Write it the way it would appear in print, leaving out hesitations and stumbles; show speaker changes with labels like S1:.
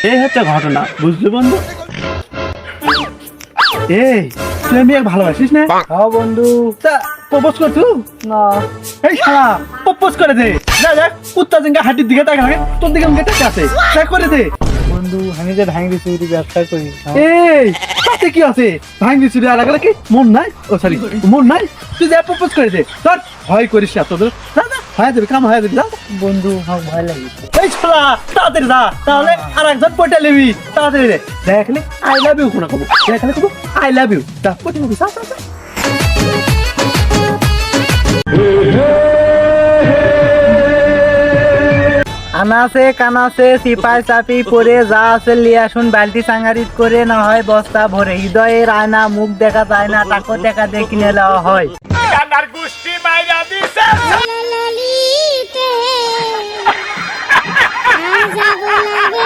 S1: এই হচ্ছে ঘটনা, বুঝলি বন্ধু? এই তুই আমি এক ভালোবাসিস না?
S2: হ্যাঁ বন্ধু।
S1: তা প্রপোজ করছু?
S2: না
S1: এই শালা প্রপোজ করে দে। যা যা কুত্তা জিঙ্গা হাটির দিকে তাকা থাকে, তোর দিকে মুখে তাকা আছে, যা করে দে।
S2: বন্ধু, আমি যে ভাঙি চুরি ব্যবসা করি।
S1: এই তাতে কি আছে? ভাঙবি চুরি আর আগে কি মন নাই? ও সরি মন নাই, তুই যা প্রপোজ করে দে। তোর ভয় করিস না, তোদের যা যা হয়ে যাবে, কাম হয়ে যাবে। যা
S2: বন্ধু আমার ভয় লাগে।
S1: এই শালা তাড়াতাড়ি যা, তাহলে আর একজন পয়টা নিবি। তাড়াতাড়ি রে, দেখলে আই লাভ ইউ কোনা কব, দেখলে কব আই লাভ ইউ। যা পয়টা নিবি, যা যা যা।
S2: আনাসে কানাসে সিপাই চাপি পরে যা আছে লিয়ে আসুন, বালতি সাঙ্গারিত করে না হয় বস্তা ভরে। হৃদয়ের আয়না, মুখ দেখা যায় না, টাকা টাকা দিয়ে কিনে নেওয়া হয়।
S3: ললিতে আজ গোলাপে